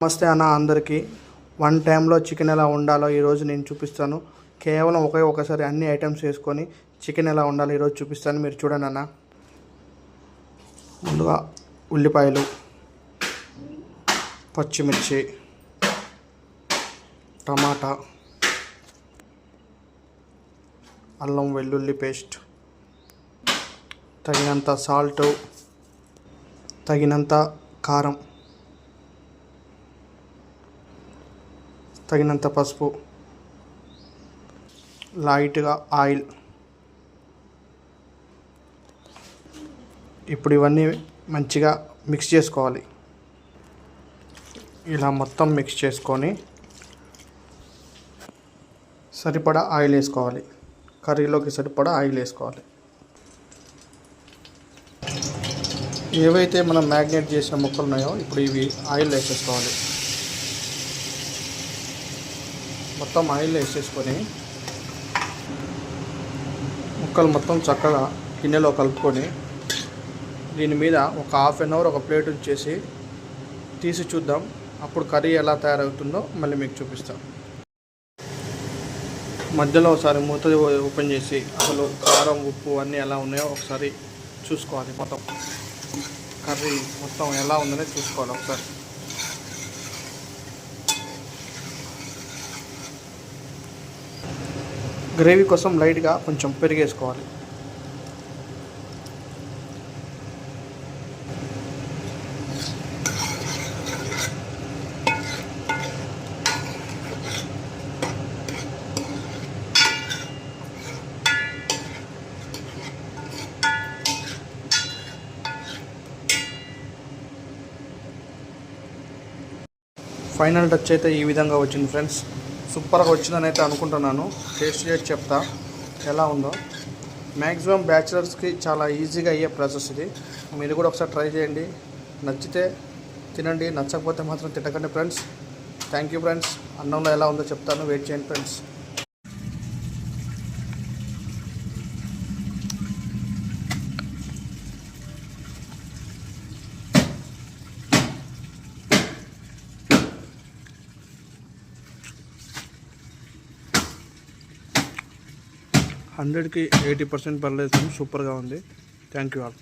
నమస్తే అన్న అందరికీ. వన్ టైంలో చికెన్ ఎలా వండాలో ఈరోజు నేను చూపిస్తాను. కేవలం ఒకసారి అన్ని ఐటమ్స్ వేసుకొని చికెన్ ఎలా వండాలో ఈరోజు చూపిస్తాను. మీరు చూడండి అన్న. ముందుగా ఉల్లిపాయలు, పచ్చిమిర్చి, టమాటా, అల్లం వెల్లుల్లి పేస్ట్, తగినంత సాల్ట్, తగినంత కారం, తగినంత పసుపు, లైట్గా ఆయిల్. ఇప్పుడు ఇవన్నీ మంచిగా మిక్స్ చేసుకోవాలి. ఇలా మొత్తం మిక్స్ చేసుకొని సరిపడా ఆయిల్ వేసుకోవాలి. కర్రీలోకి సరిపడా ఆయిల్ వేసుకోవాలి. ఏవైతే మనం మ్యాగ్నేట్ చేసిన ముక్కలు ఉన్నాయో ఇప్పుడు ఇవి ఆయిల్ వేసేసుకోవాలి. మొత్తం ఆయిల్ వేసేసుకొని ముక్కలు మొత్తం చక్కగా గిన్నెలో కలుపుకొని దీని మీద ఒక హాఫ్ అన్ అవర్ ఒక ప్లేట్ ఉంచేసి తీసి చూద్దాం. అప్పుడు కర్రీ ఎలా తయారవుతుందో మళ్ళీ మీకు చూపిస్తాం. మధ్యలో ఒకసారి మూత ఓపెన్ చేసి అసలు కారం, ఉప్పు అన్నీ ఎలా ఉన్నాయో ఒకసారి చూసుకోవాలి. మొత్తం కర్రీ మొత్తం ఎలా ఉందనే చూసుకోవాలి ఒకసారి. గ్రేవీ కోసం లైట్గా కొంచెం పెరిగేసుకోవాలి. ఫైనల్ టచ్ అయితే ఈ విధంగా వచ్చింది ఫ్రెండ్స్. సూపర్గా వచ్చిందని అయితే అనుకుంటున్నాను. టేస్ట్ చేసి చెప్తా ఎలా ఉందో. మ్యాక్సిమం బ్యాచిలర్స్కి చాలా ఈజీగా అయ్యే ప్రాసెస్ ఇది. మీరు కూడా ఒకసారి ట్రై చేయండి. నచ్చితే తినండి, నచ్చకపోతే మాత్రం తినకండి ఫ్రెండ్స్. Thank you friends. అన్నంలో ఎలా ఉందో చెప్తాను, వెయిట్ చేయండి ఫ్రెండ్స్. హండ్రెడ్కి 80% పర్లేదు. సూపర్గా ఉంది. Thank you all.